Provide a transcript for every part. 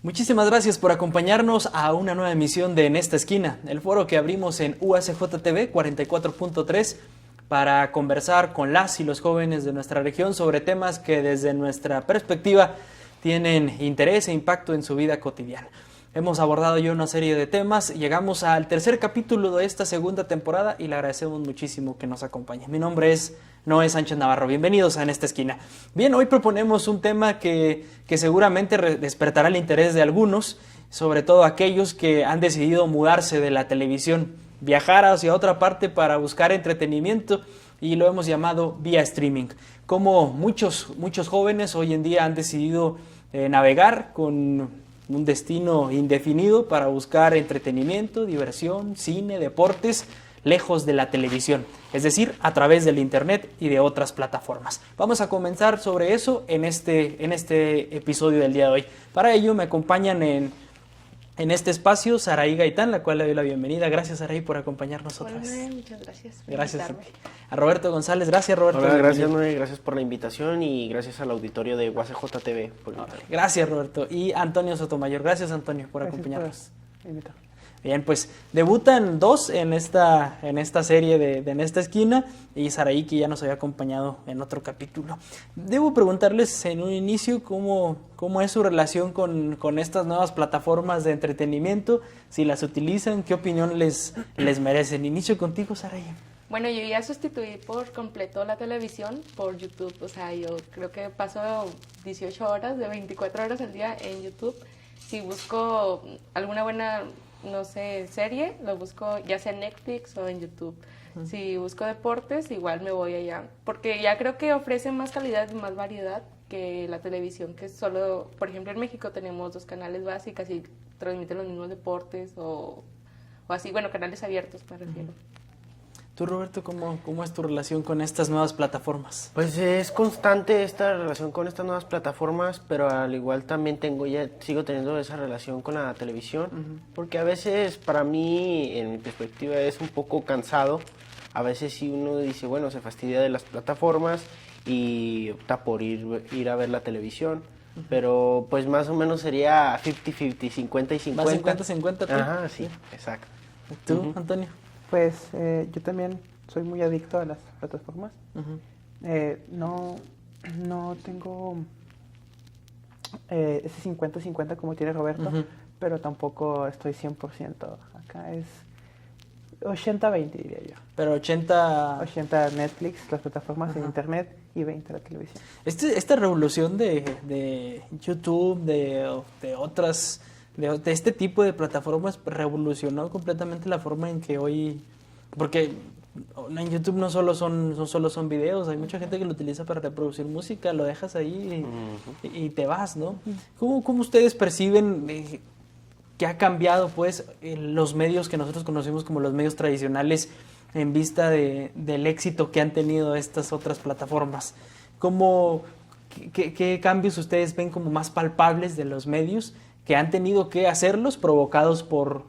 Muchísimas gracias por acompañarnos a una nueva emisión de En esta esquina, el foro que abrimos en UACJ-TV 44.3 para conversar con las y los jóvenes de nuestra región sobre temas que desde nuestra perspectiva tienen interés e impacto en su vida cotidiana. Hemos abordado ya una serie de temas, llegamos al tercer capítulo de esta segunda temporada y le agradecemos muchísimo que nos acompañe. Mi nombre es Noé Sánchez Navarro, bienvenidos a En esta esquina. Bien, hoy proponemos un tema que seguramente despertará el interés de algunos, sobre todo aquellos que han decidido mudarse de la televisión, viajar hacia otra parte para buscar entretenimiento y lo hemos llamado vía streaming. Como muchos jóvenes hoy en día han decidido navegar con un destino indefinido para buscar entretenimiento, diversión, cine, deportes, lejos de la televisión, es decir, a través del internet y de otras plataformas. Vamos a comenzar sobre eso en este episodio del día de hoy. Para ello me acompañan en este espacio Saraí Gaitán, la cual le doy la bienvenida. Gracias, Saraí, por acompañarnos otra vez. Hola, muchas gracias por Gracias invitarme. a Roberto González. Gracias, Roberto. Hola, gracias, Noé, gracias por la invitación y gracias al auditorio de UACJ TV por invitarme. Gracias, Roberto. Y Antonio Sotomayor. Gracias, Antonio, por acompañarnos. Bien, pues debutan dos en esta serie de En esta esquina y Saraí, que ya nos había acompañado en otro capítulo. Debo preguntarles en un inicio cómo es su relación con estas nuevas plataformas de entretenimiento, si las utilizan, qué opinión les merecen. Inicio contigo, Saraí. Bueno, yo ya sustituí por completo la televisión por YouTube. O sea, yo creo que paso 18 horas de 24 horas al día en YouTube. Si busco alguna buena, no sé, serie, lo busco ya sea en Netflix o en YouTube. Si busco deportes, igual me voy allá. Porque ya creo que ofrece más calidad y más variedad que la televisión, que solo, por ejemplo, en México tenemos 2 canales básicos y transmiten los mismos deportes o así, bueno, canales abiertos me refiero. Tú, Roberto, ¿cómo es tu relación con estas nuevas plataformas? Pues es constante esta relación con estas nuevas plataformas, pero al igual también sigo teniendo esa relación con la televisión, porque a veces para mí, en mi perspectiva, es un poco cansado. A veces sí uno dice, bueno, se fastidia de las plataformas y opta por ir a ver la televisión, pero pues más o menos sería 50-50, 50 y 50. ¿Más 50-50 tú? Ajá, sí, exacto. ¿Tú, Antonio? Pues yo también soy muy adicto a las plataformas. No tengo ese 50-50 como tiene Roberto, pero tampoco estoy 100%. Acá es 80-20, diría yo. Pero 80 Netflix, las plataformas de internet, y 20 la televisión. Esta revolución de YouTube, de otras... De este tipo de plataformas revolucionó completamente la forma en que hoy... Porque en YouTube no solo son videos, hay mucha gente que lo utiliza para reproducir música, lo dejas ahí y te vas, ¿no? ¿Cómo ustedes perciben que ha cambiado pues los medios que nosotros conocemos como los medios tradicionales en vista del éxito que han tenido estas otras plataformas? ¿Qué cambios ustedes ven como más palpables de los medios que han tenido que hacerlos, provocados por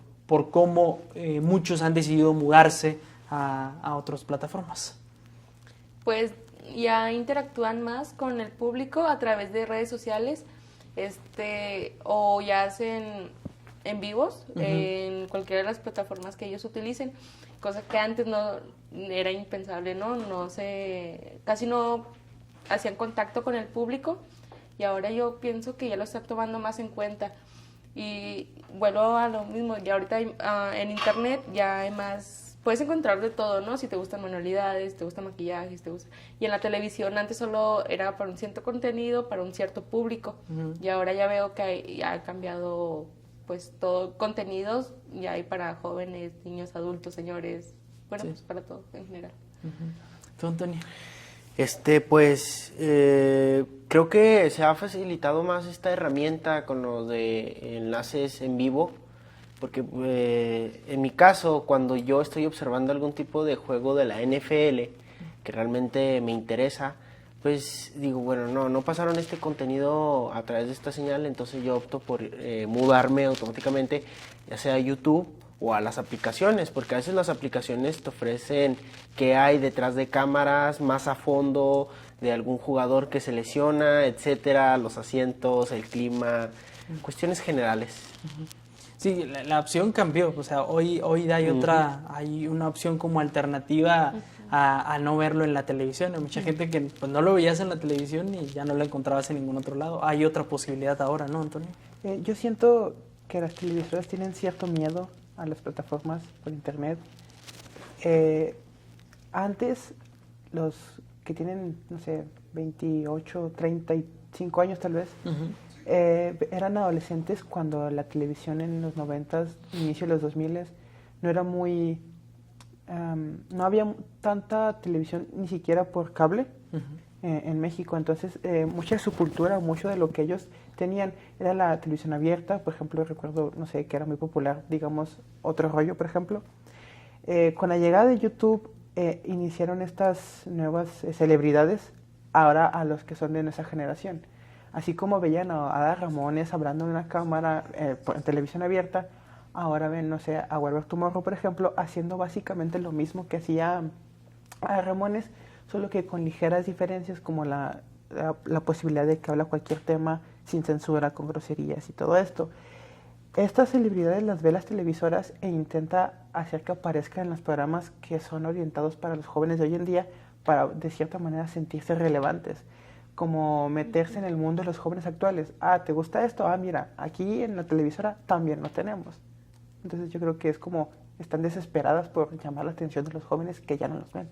cómo muchos han decidido mudarse a otras plataformas? Pues ya interactúan más con el público a través de redes sociales, o ya hacen en vivos en cualquiera de las plataformas que ellos utilicen, cosa que antes no era impensable, ¿no? Casi no hacían contacto con el público, y ahora yo pienso que ya lo están tomando más en cuenta. Y vuelvo a lo mismo, ya ahorita en internet ya hay más, puedes encontrar de todo, ¿no? Si te gustan manualidades, te gusta maquillajes, y en la televisión antes solo era para un cierto contenido, para un cierto público, y ahora ya veo que ya ha cambiado, pues todo, contenidos ya hay para jóvenes, niños, adultos, señores, bueno, sí, pues para todo en general. ¿Tú, Antonio? Creo que se ha facilitado más esta herramienta con los de enlaces en vivo, porque en mi caso, cuando yo estoy observando algún tipo de juego de la NFL que realmente me interesa, pues digo, bueno, no pasaron este contenido a través de esta señal, entonces yo opto por mudarme automáticamente, ya sea a YouTube o a las aplicaciones, porque a veces las aplicaciones te ofrecen qué hay detrás de cámaras, más a fondo de algún jugador que se lesiona, etcétera, los asientos, el clima, cuestiones generales. Sí, la opción cambió, o sea, hoy hay una opción como alternativa a no verlo en la televisión. Hay mucha gente que pues, no lo veías en la televisión y ya no lo encontrabas en ningún otro lado. Hay otra posibilidad ahora, ¿no, Antonio? Yo siento que las televisoras tienen cierto miedo a las plataformas por internet. Antes, los que tienen, no sé, 28, 35 años tal vez, eran adolescentes cuando la televisión en los 90s, inicio de los 2000s, no era muy... no había tanta televisión ni siquiera por cable en México, entonces mucha de su cultura, mucho de lo que ellos tenían era la televisión abierta. Por ejemplo, recuerdo, no sé, que era muy popular, digamos, Otro Rollo, por ejemplo. Con la llegada de YouTube iniciaron estas nuevas celebridades ahora a los que son de nuestra generación. Así como veían a Adal Ramones hablando en una cámara en televisión abierta, ahora ven, no sé, a Wherever Tomorrow, por ejemplo, haciendo básicamente lo mismo que hacía Adal Ramones, solo que con ligeras diferencias como la posibilidad de que habla cualquier tema sin censura, con groserías y todo esto. Estas celebridades las ve las televisoras e intenta hacer que aparezcan en los programas que son orientados para los jóvenes de hoy en día, para de cierta manera sentirse relevantes, como meterse en el mundo de los jóvenes actuales. Ah, ¿te gusta esto? Ah, mira, aquí en la televisora también lo tenemos. Entonces yo creo que es como están desesperadas por llamar la atención de los jóvenes que ya no los ven.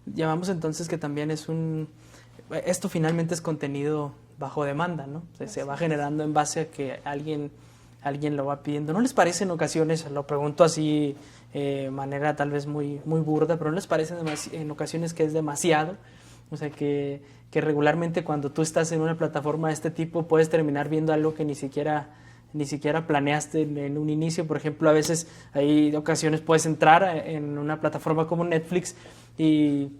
Llamamos entonces que también esto finalmente es contenido bajo demanda, ¿no? Se va generando en base a que alguien lo va pidiendo. ¿No les parece en ocasiones, lo pregunto así manera tal vez muy, muy burda, pero no les parece en ocasiones que es demasiado? O sea, que regularmente cuando tú estás en una plataforma de este tipo puedes terminar viendo algo que ni siquiera planeaste en un inicio. Por ejemplo, a veces hay ocasiones puedes entrar en una plataforma como Netflix y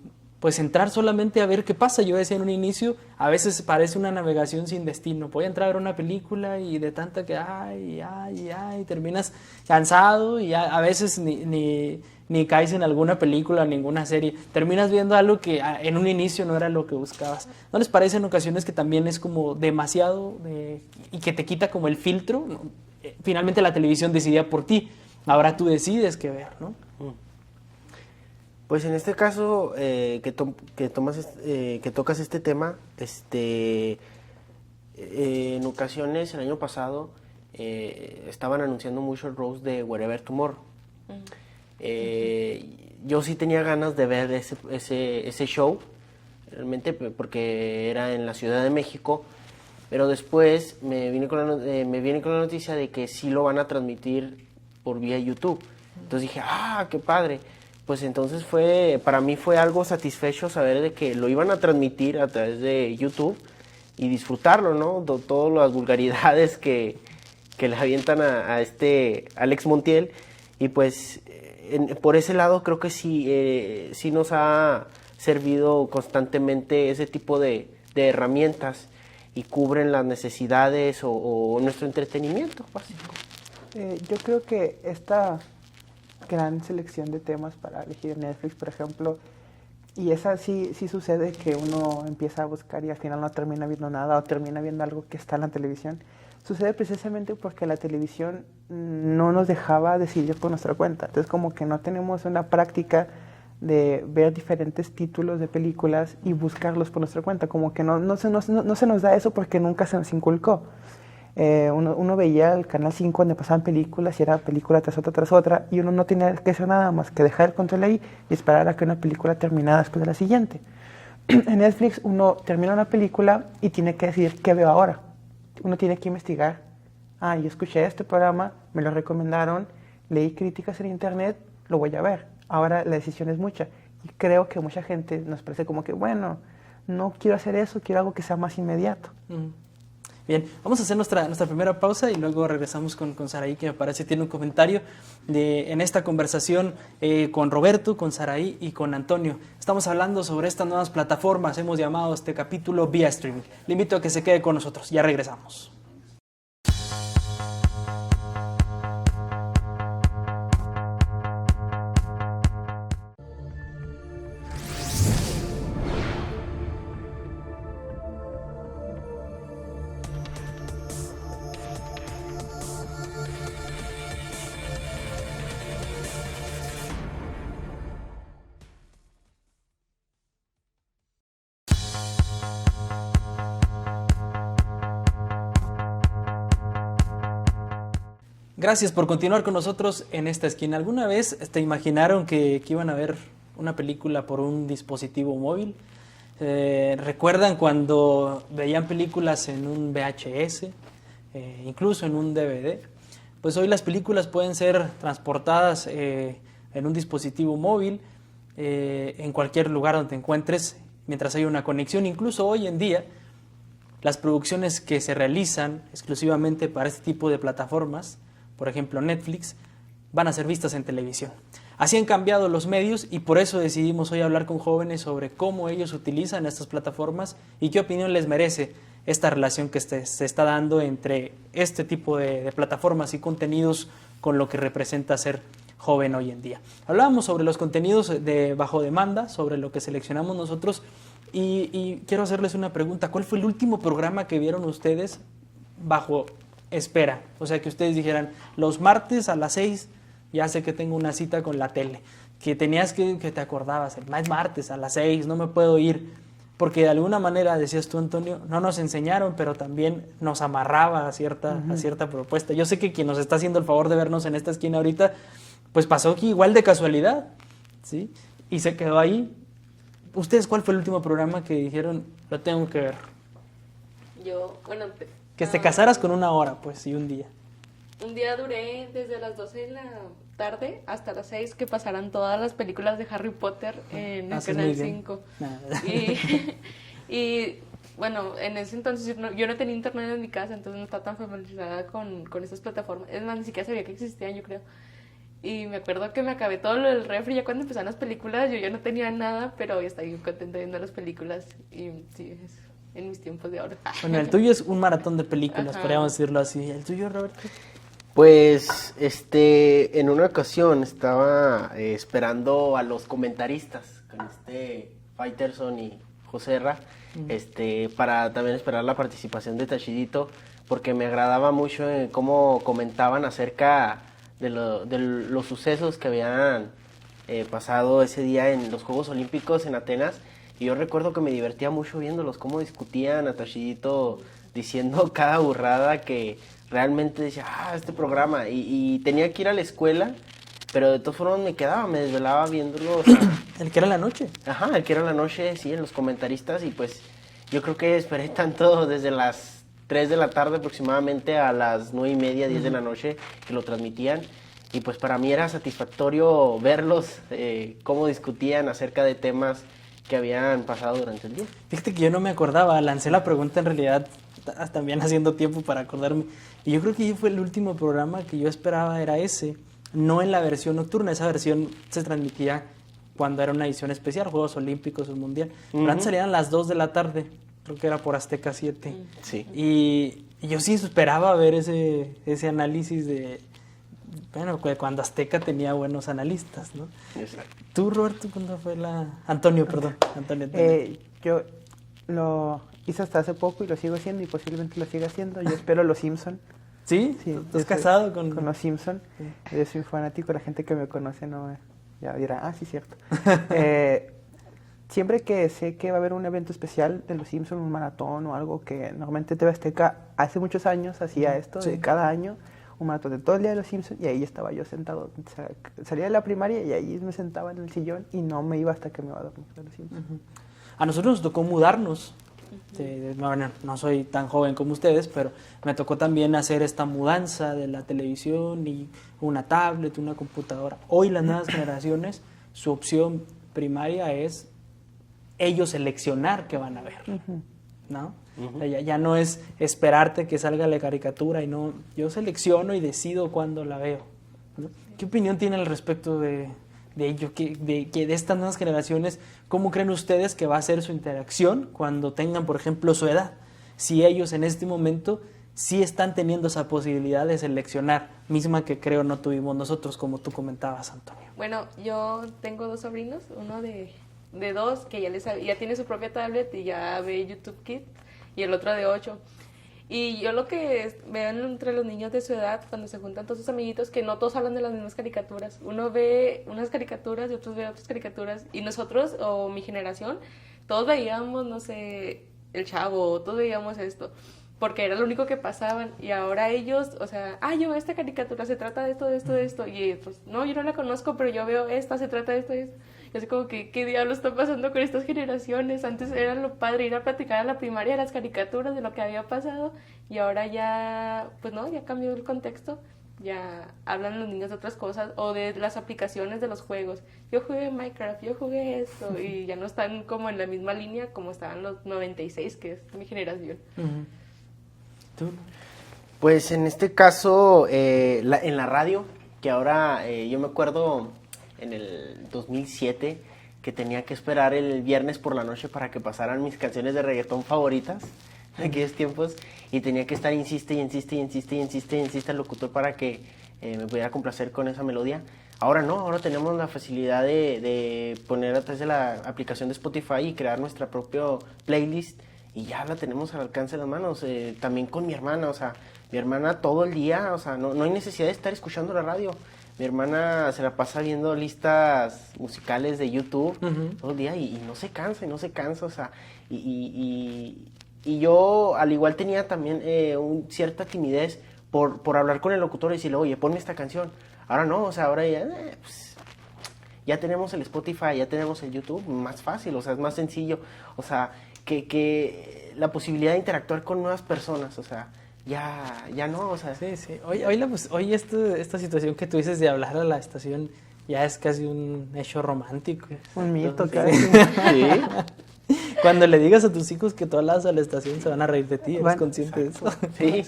pues entrar solamente a ver qué pasa. Yo decía en un inicio, a veces parece una navegación sin destino. Voy a entrar a ver una película y de tanta que terminas cansado y a veces ni caes en alguna película, ninguna serie. Terminas viendo algo que en un inicio no era lo que buscabas. ¿No les parece en ocasiones que también es como demasiado y que te quita como el filtro? Finalmente la televisión decidía por ti. Ahora tú decides qué ver, ¿no? Pues en este caso que tocas este tema, en ocasiones el año pasado estaban anunciando mucho el roast de Wherever Tomorrow. Yo sí tenía ganas de ver ese show, realmente porque era en la Ciudad de México, pero después me viene con la noticia de que sí lo van a transmitir por vía YouTube. Entonces dije, qué padre. Pues entonces para mí fue algo satisfecho saber de que lo iban a transmitir a través de YouTube y disfrutarlo, ¿no? Todas las vulgaridades que le avientan a Alex Montiel, y pues por ese lado creo que sí nos ha servido constantemente ese tipo de herramientas y cubren las necesidades o nuestro entretenimiento básico. Yo creo que esta gran selección de temas para elegir en Netflix, por ejemplo, y esa sí sucede que uno empieza a buscar y al final no termina viendo nada o termina viendo algo que está en la televisión. Sucede precisamente porque la televisión no nos dejaba decidir por nuestra cuenta. Entonces como que no tenemos una práctica de ver diferentes títulos de películas y buscarlos por nuestra cuenta. Como que no se nos da eso porque nunca se nos inculcó. Uno veía el Canal 5 donde pasaban películas y era película tras otra y uno no tenía que hacer nada más que dejar el control ahí y esperar a que una película terminara después de la siguiente. En Netflix uno termina una película y tiene que decidir qué veo ahora. Uno tiene que investigar. Yo escuché este programa, me lo recomendaron, leí críticas en internet, lo voy a ver. Ahora la decisión es mucha y creo que mucha gente nos parece como que, bueno, no quiero hacer eso, quiero algo que sea más inmediato. Bien, vamos a hacer nuestra primera pausa y luego regresamos con Saraí, que me parece tiene un comentario en esta conversación con Roberto, con Saraí y con Antonio. Estamos hablando sobre estas nuevas plataformas, hemos llamado este capítulo vía streaming. Le invito a que se quede con nosotros, ya regresamos. Gracias por continuar con nosotros en esta esquina. ¿Alguna vez te imaginaron que iban a ver una película por un dispositivo móvil? ¿Recuerdan cuando veían películas en un VHS, incluso en un DVD? Pues hoy las películas pueden ser transportadas en un dispositivo móvil, en cualquier lugar donde te encuentres, mientras hay una conexión. Incluso hoy en día, las producciones que se realizan exclusivamente para este tipo de plataformas, por ejemplo Netflix, van a ser vistas en televisión. Así han cambiado los medios y por eso decidimos hoy hablar con jóvenes sobre cómo ellos utilizan estas plataformas y qué opinión les merece esta relación que se está dando entre este tipo de plataformas y contenidos con lo que representa ser joven hoy en día. Hablábamos sobre los contenidos de bajo demanda, sobre lo que seleccionamos nosotros y quiero hacerles una pregunta. ¿Cuál fue el último programa que vieron ustedes bajo espera? O sea, que ustedes dijeran, los martes a las 6 ya sé que tengo una cita con la tele, que tenías que te acordabas, el martes a las 6 no me puedo ir, porque de alguna manera, decías tú, Antonio, no nos enseñaron, pero también nos amarraba a cierta propuesta. Yo sé que quien nos está haciendo el favor de vernos en esta esquina ahorita, pues pasó aquí igual de casualidad, ¿sí? Y se quedó ahí. ¿Ustedes cuál fue el último programa que dijeron, lo tengo que ver? Yo, bueno... Que te casaras con una hora, pues, y un día. Un día duré desde las 12 de la tarde hasta las 6 que pasaran todas las películas de Harry Potter en el Canal 5. Y bueno, en ese entonces yo no tenía internet en mi casa, entonces no estaba tan familiarizada con estas plataformas. Es más, ni siquiera sabía que existían, yo creo. Y me acuerdo que me acabé todo lo del refri, ya cuando empezaron las películas yo ya no tenía nada, pero hoy estoy contenta viendo las películas y sí, es en mis tiempos de ahora. Bueno, el tuyo es un maratón de películas, podríamos decirlo así. ¿El tuyo, Roberto? Pues, en una ocasión estaba esperando a los comentaristas, con Faitelson y Joserra, para también esperar la participación de Tachidito, porque me agradaba mucho cómo comentaban acerca de los sucesos que habían pasado ese día en los Juegos Olímpicos en Atenas, y yo recuerdo que me divertía mucho viéndolos, cómo discutían a Tachidito diciendo cada burrada que realmente decía, este programa, y tenía que ir a la escuela, pero de todas formas me desvelaba viéndolo. O sea, ¿El que era en la noche? Ajá, el que era en la noche, sí, en los comentaristas, y pues yo creo que esperé tanto desde las 3 de la tarde aproximadamente a las 9:30, 10 de la noche que lo transmitían, y pues para mí era satisfactorio verlos, cómo discutían acerca de temas que habían pasado durante el día. Fíjate que yo no me acordaba, lancé la pregunta en realidad también haciendo tiempo para acordarme, y yo creo que fue el último programa que yo esperaba, era ese, no en la versión nocturna. Esa versión se transmitía cuando era una edición especial, Juegos Olímpicos o Mundial, pero antes salían las 2 de la tarde, creo que era por Azteca 7, Sí. y yo sí esperaba ver ese análisis de, bueno, cuando Azteca tenía buenos analistas, ¿no? Exacto. ¿Tú, Roberto, cuándo fue Antonio, perdón. Antonio. Yo lo hice hasta hace poco y lo sigo haciendo y posiblemente lo siga haciendo. Yo espero Los Simpson. ¿Sí? Sí, ¿Estás casado con Los Simpson? Sí. Yo soy fanático, la gente que me conoce ya dirá, sí, cierto. Siempre que sé que va a haber un evento especial de Los Simpson, un maratón o algo, que normalmente TV Azteca hace muchos años hacía esto, de cada año, un maratón de todo el día de Los Simpson, y ahí estaba yo sentado. O sea, salía de la primaria y ahí me sentaba en el sillón y no me iba hasta que me iba a dormir de Los Simpson. A nosotros nos tocó mudarnos. Bueno, no soy tan joven como ustedes, pero me tocó también hacer esta mudanza de la televisión y una tablet, una computadora. Hoy las nuevas generaciones, su opción primaria es ellos seleccionar qué van a ver, ¿no? O sea, ya no es esperarte que salga la caricatura, y no, yo selecciono y decido cuándo la veo, ¿no? ¿Qué opinión tiene al respecto de ello, de estas nuevas generaciones? ¿Cómo creen ustedes que va a ser su interacción cuando tengan, por ejemplo, su edad? Si ellos en este momento sí están teniendo esa posibilidad de seleccionar, misma que creo no tuvimos nosotros, como tú comentabas, Antonio. Bueno, yo tengo 2 sobrinos, uno de 2 que ya tiene su propia tablet y ya ve YouTube Kids, y el otro de 8. Y yo lo que veo entre los niños de su edad, cuando se juntan todos sus amiguitos, que no todos hablan de las mismas caricaturas. Uno ve unas caricaturas y otros ve otras caricaturas. Y nosotros, o mi generación, todos veíamos, no sé, El Chavo, todos veíamos esto. porque era lo único que pasaban, y ahora ellos, o sea, yo esta caricatura se trata de esto, de esto, de esto, y pues, no, yo no la conozco, pero yo veo esta, se trata de esto, de esto. Y así como que, ¿qué diablo está pasando con estas generaciones? Antes era lo padre ir a platicar a la primaria las caricaturas de lo que había pasado, y ahora ya, pues no, ya cambió el contexto. Ya hablan los niños de otras cosas o de las aplicaciones de los juegos. Yo jugué Minecraft, yo jugué esto, y ya no están como en la misma línea como estaban los 96, que es mi generación. ¿Tú? Pues en este caso, en la radio, que ahora yo me acuerdo en el 2007 que tenía que esperar el viernes por la noche para que pasaran mis canciones de reggaetón favoritas en aquellos tiempos, y tenía que estar insiste el locutor para que me pudiera complacer con esa melodía. Ahora no, ahora tenemos la facilidad de poner a través de la aplicación de Spotify y crear nuestra propia playlist, y ya la tenemos al alcance de las manos. También con mi hermana, o sea, mi hermana todo el día, o sea, no hay necesidad de estar escuchando la radio. Mi hermana se la pasa viendo listas musicales de YouTube todo el día y no se cansa, o sea, y yo al igual tenía también cierta timidez por hablar con el locutor y decirle, oye, ponme esta canción. Ahora no, o sea, ahora ya, pues, ya tenemos el Spotify, ya tenemos el YouTube, más fácil, o sea, es más sencillo, o sea, que la posibilidad de interactuar con nuevas personas, o sea, ya no, o sea. Sí. Hoy esta situación que tú dices de hablar a la estación ya es casi un hecho romántico. Un mito, Entonces, casi. Sí. Cuando le digas a tus hijos que tú hablas a la estación, se van a reír de ti, eres Bueno, consciente de eso. Sí.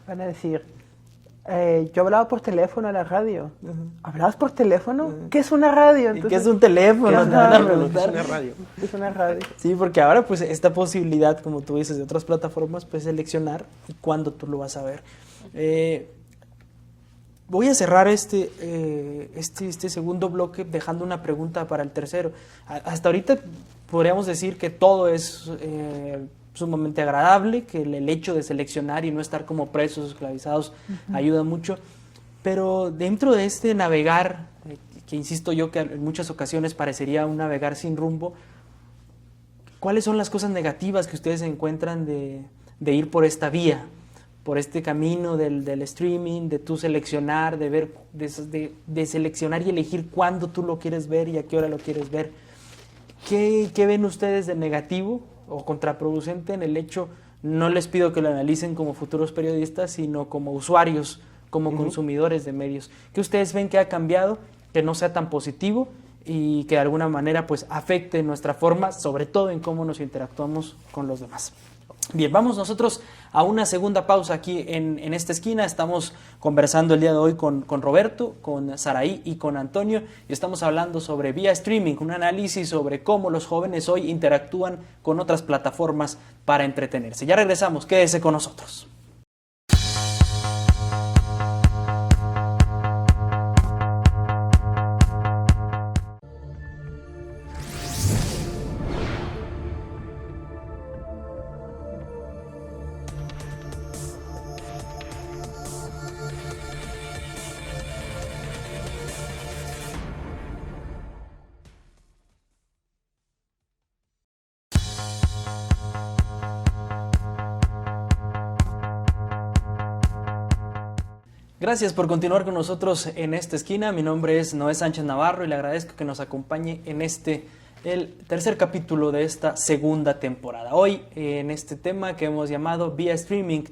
Van a decir, yo hablaba por teléfono a la radio. ¿Hablabas por teléfono? ¿Qué es una radio? ¿Y qué es un teléfono? ¿qué Te van a es preguntar. una radio? Es una radio. Sí, porque ahora pues esta posibilidad, como tú dices, de otras plataformas, pues seleccionar y cuándo tú lo vas a ver. Voy a cerrar este segundo bloque dejando una pregunta para el tercero. Hasta ahorita podríamos decir que todo es sumamente agradable, que el hecho de seleccionar y no estar como presos, esclavizados, ayuda mucho. Pero dentro de este navegar, que insisto yo que en muchas ocasiones parecería un navegar sin rumbo, ¿cuáles son las cosas negativas que ustedes encuentran de ir por esta vía? Por este camino del streaming, de tú seleccionar, de ver, de seleccionar y elegir cuándo tú lo quieres ver y a qué hora lo quieres ver. ¿Qué ven ustedes de negativo o contraproducente en el hecho? No les pido que lo analicen como futuros periodistas, sino como usuarios, como consumidores de medios. ¿Qué ustedes ven que ha cambiado, que no sea tan positivo y que de alguna manera pues afecte nuestra forma, sobre todo en cómo nos interactuamos con los demás? Bien, vamos nosotros a una segunda pausa aquí en esta esquina. Estamos conversando el día de hoy con Roberto, con Saraí y con Antonio, y estamos hablando sobre vía streaming, un análisis sobre cómo los jóvenes hoy interactúan con otras plataformas para entretenerse. Ya regresamos, quédese con nosotros. Gracias por continuar con nosotros en esta esquina. Mi nombre es Noé Sánchez Navarro y le agradezco que nos acompañe en el tercer capítulo de esta segunda temporada. Hoy en este tema que hemos llamado Vía Streaming,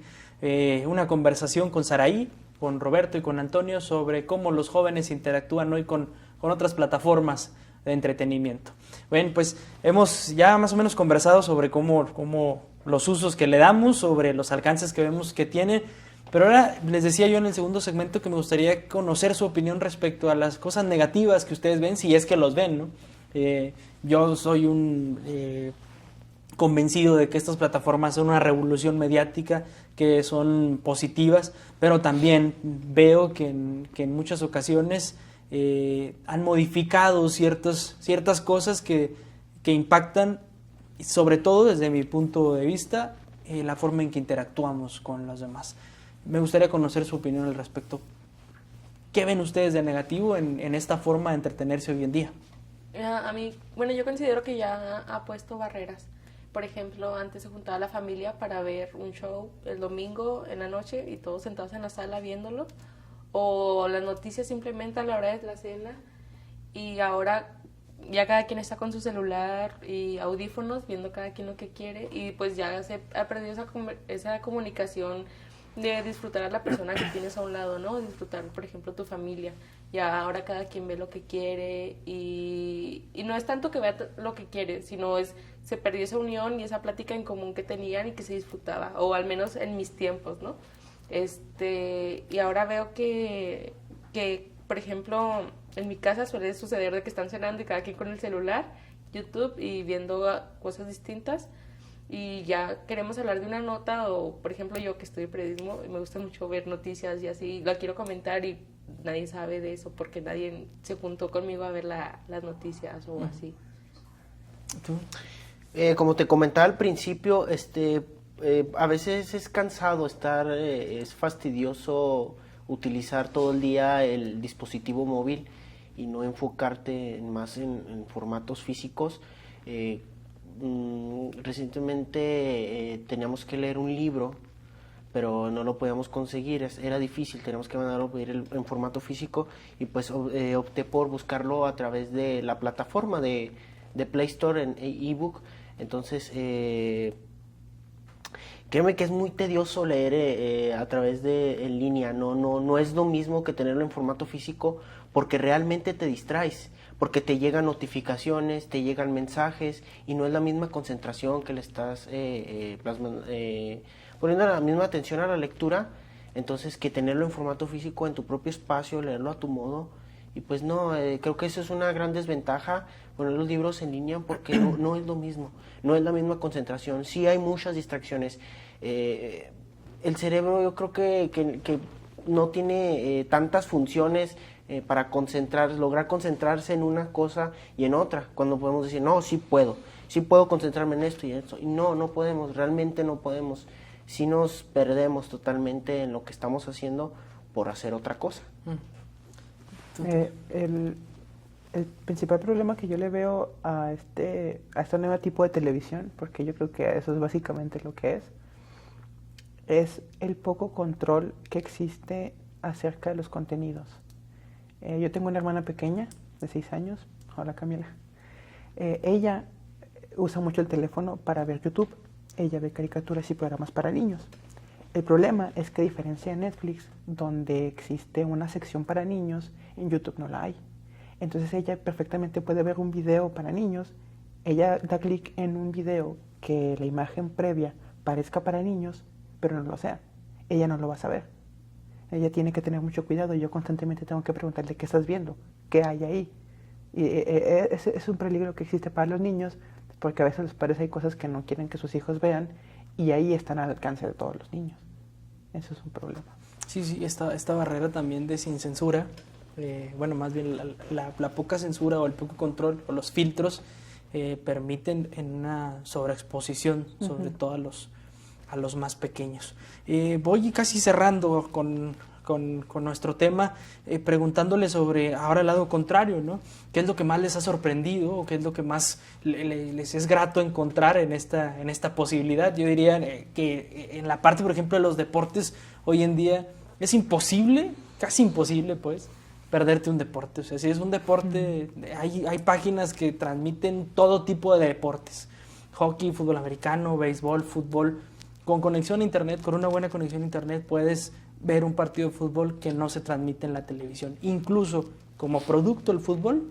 una conversación con Saraí, con Roberto y con Antonio sobre cómo los jóvenes interactúan hoy con otras plataformas de entretenimiento. Bueno, pues hemos ya más o menos conversado sobre cómo los usos que le damos, sobre los alcances que vemos que tiene. Pero ahora les decía yo en el segundo segmento que me gustaría conocer su opinión respecto a las cosas negativas que ustedes ven, si es que los ven, ¿no? Yo soy un convencido de que estas plataformas son una revolución mediática, que son positivas, pero también veo que en muchas ocasiones han modificado ciertas cosas que impactan, sobre todo desde mi punto de vista, la forma en que interactuamos con los demás. Me gustaría conocer su opinión al respecto. ¿Qué ven ustedes de negativo en esta forma de entretenerse hoy en día? A mí, bueno, yo considero que ya ha puesto barreras, por ejemplo, antes se juntaba la familia para ver un show el domingo en la noche y todos sentados en la sala viéndolo, o las noticias simplemente a la hora de la cena, y ahora ya cada quien está con su celular y audífonos viendo cada quien lo que quiere, y pues ya se ha perdido esa comunicación de disfrutar a la persona que tienes a un lado, ¿no? Disfrutar, por ejemplo, tu familia. Ya ahora cada quien ve lo que quiere y no es tanto que vea lo que quiere, sino se perdió esa unión y esa plática en común que tenían y que se disfrutaba, o al menos en mis tiempos, ¿no? Y ahora veo que, por ejemplo, en mi casa suele suceder de que están cenando y cada quien con el celular, YouTube y viendo cosas distintas, y ya queremos hablar de una nota, o por ejemplo yo que estudio periodismo me gusta mucho ver noticias y así, la quiero comentar y nadie sabe de eso porque nadie se juntó conmigo a ver las noticias o así. ¿Tú? Como te comentaba al principio, a veces es cansado estar, es fastidioso utilizar todo el día el dispositivo móvil y no enfocarte más en formatos físicos. Recientemente teníamos que leer un libro, pero no lo podíamos conseguir, era difícil, teníamos que mandarlo a pedir en formato físico, y pues opté por buscarlo a través de la plataforma de Play Store en ebook. Entonces créeme que es muy tedioso leer a través de en línea, no es lo mismo que tenerlo en formato físico, porque realmente te distraes, porque te llegan notificaciones, te llegan mensajes, y no es la misma concentración que le estás poniendo la misma atención a la lectura, entonces que tenerlo en formato físico en tu propio espacio, leerlo a tu modo. Y pues no, creo que eso es una gran desventaja, poner los libros en línea, porque no es lo mismo, no es la misma concentración, sí hay muchas distracciones. El cerebro yo creo que no tiene tantas funciones para lograr concentrarse en una cosa y en otra, cuando podemos decir, no, sí puedo concentrarme en esto y en esto, y no podemos, realmente no podemos, sí nos perdemos totalmente en lo que estamos haciendo por hacer otra cosa. El principal problema que yo le veo a este nuevo tipo de televisión, porque yo creo que eso es básicamente lo que es el poco control que existe acerca de los contenidos. Yo tengo una hermana pequeña de 6 años, hola Camila. Ella usa mucho el teléfono para ver YouTube. Ella ve caricaturas y programas para niños. El problema es que, a diferencia de Netflix, donde existe una sección para niños, en YouTube no la hay. Entonces ella perfectamente puede ver un video para niños, ella da clic en un video que la imagen previa parezca para niños, pero no lo sea. Ella no lo va a saber. Ella tiene que tener mucho cuidado, y yo constantemente tengo que preguntarle qué estás viendo, qué hay ahí. Y es un peligro que existe para los niños, porque a veces los padres hay cosas que no quieren que sus hijos vean, y ahí están al alcance de todos los niños. Eso es un problema. Sí, esta barrera también de sin censura, más bien la poca censura o el poco control o los filtros permiten en una sobreexposición, sobre todo a los más pequeños. Voy casi cerrando con nuestro tema, preguntándole sobre ahora el lado contrario, ¿no? ¿Qué es lo que más les ha sorprendido o qué es lo que más les es grato encontrar en esta posibilidad? Yo diría que en la parte, por ejemplo, de los deportes, hoy en día es imposible, casi imposible, pues, perderte un deporte. O sea, si es un deporte, hay páginas que transmiten todo tipo de deportes: hockey, fútbol americano, béisbol, fútbol. Con conexión a internet, con una buena conexión a internet, puedes ver un partido de fútbol que no se transmite en la televisión. Incluso como producto del fútbol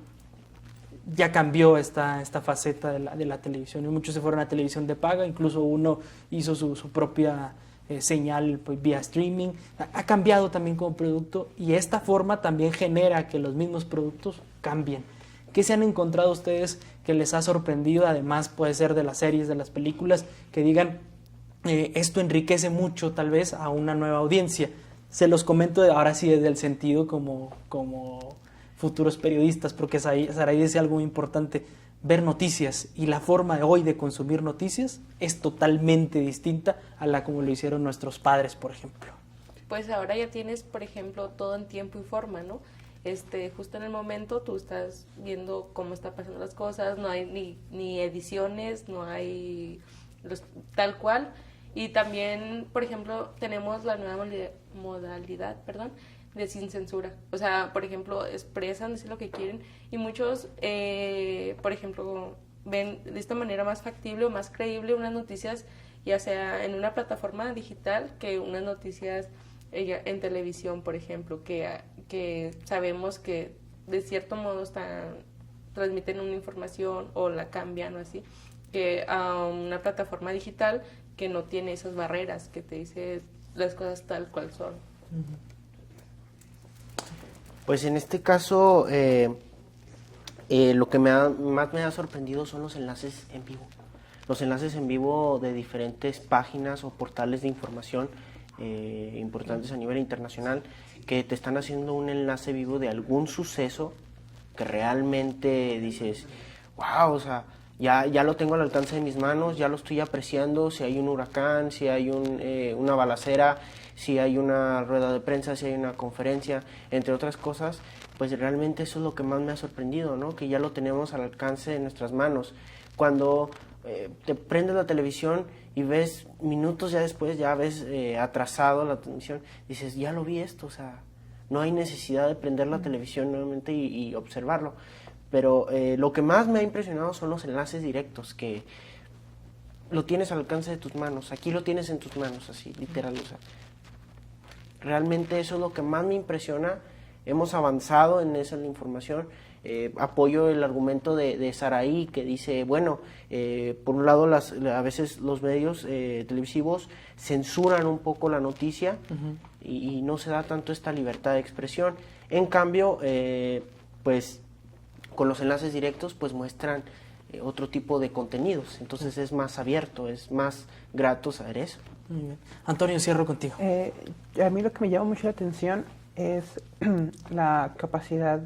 ya cambió esta faceta de la televisión, y muchos se fueron a televisión de paga, incluso uno hizo su propia señal, pues, vía streaming. Ha cambiado también como producto, y esta forma también genera que los mismos productos cambien. ¿Qué se han encontrado ustedes que les ha sorprendido? Además, puede ser de las series, de las películas, que digan, esto enriquece mucho tal vez a una nueva audiencia. Se los comento ahora sí desde el sentido como futuros periodistas, porque Saray dice algo muy importante: ver noticias, y la forma de hoy de consumir noticias es totalmente distinta a la como lo hicieron nuestros padres, por ejemplo. Pues ahora ya tienes, por ejemplo, todo en tiempo y forma, ¿no? justo en el momento tú estás viendo cómo están pasando las cosas, no hay ni ediciones, no hay tal cual. Y también, por ejemplo, tenemos la nueva modalidad, de sin censura. O sea, por ejemplo, expresan, dicen lo que quieren y muchos, por ejemplo, ven de esta manera más factible o más creíble unas noticias, ya sea en una plataforma digital que unas noticias en televisión, por ejemplo, que sabemos que de cierto modo transmiten una información o la cambian o así, que a una plataforma digital que no tiene esas barreras, que te dice las cosas tal cual son. Pues en este caso, lo que más me ha sorprendido son los enlaces en vivo. Los enlaces en vivo de diferentes páginas o portales de información importantes a nivel internacional, que te están haciendo un enlace vivo de algún suceso que realmente dices, wow, o sea, ya lo tengo al alcance de mis manos, ya lo estoy apreciando, si hay un huracán, si hay una balacera, si hay una rueda de prensa, si hay una conferencia, entre otras cosas, pues realmente eso es lo que más me ha sorprendido, ¿no? Que ya lo tenemos al alcance de nuestras manos. Cuando te prendes la televisión y ves minutos ya después, ya ves atrasado la transmisión, dices, ya lo vi esto, o sea, no hay necesidad de prender la televisión nuevamente y observarlo. Pero lo que más me ha impresionado son los enlaces directos, que lo tienes al alcance de tus manos, aquí lo tienes en tus manos, así, literal, o sea, realmente eso es lo que más me impresiona. Hemos avanzado en esa información. Apoyo el argumento de Saraí, que dice, bueno, por un lado a veces los medios televisivos censuran un poco la noticia y no se da tanto esta libertad de expresión. En cambio, pues con los enlaces directos pues muestran otro tipo de contenidos, entonces es más abierto, es más grato saber eso. Muy bien. Antonio, cierro contigo. A mí lo que me llama mucho la atención es la capacidad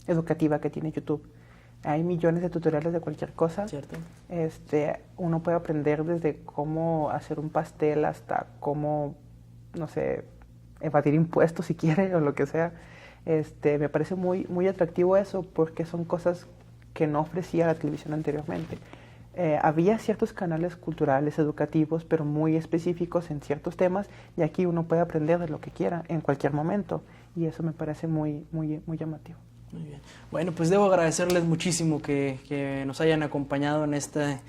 educativa que tiene YouTube. Hay millones de tutoriales de cualquier cosa. ¿Cierto? Uno puede aprender desde cómo hacer un pastel hasta cómo, no sé, evadir impuestos si quiere o lo que sea. Me parece muy, muy atractivo eso porque son cosas que no ofrecía la televisión anteriormente. Había ciertos canales culturales, educativos, pero muy específicos en ciertos temas, y aquí uno puede aprender de lo que quiera en cualquier momento, y eso me parece muy, muy, muy llamativo. Muy bien. Bueno, pues debo agradecerles muchísimo que nos hayan acompañado en este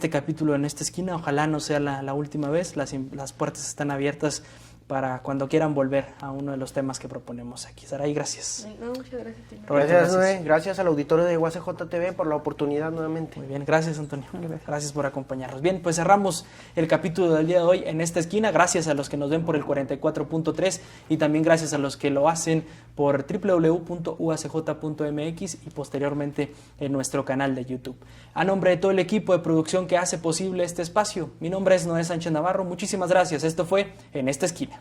capítulo, en esta esquina. Ojalá no sea la última vez. Las puertas están abiertas para cuando quieran volver a uno de los temas que proponemos aquí. Saraí, gracias. No, muchas gracias. Gracias, Noé. Gracias al auditorio de UACJ TV por la oportunidad nuevamente. Muy bien, gracias, Antonio. Gracias por acompañarnos. Bien, pues cerramos el capítulo del día de hoy en esta esquina. Gracias a los que nos ven por el 44.3 y también gracias a los que lo hacen por www.uacj.mx y posteriormente en nuestro canal de YouTube. A nombre de todo el equipo de producción que hace posible este espacio, mi nombre es Noé Sánchez Navarro. Muchísimas gracias. Esto fue En esta esquina.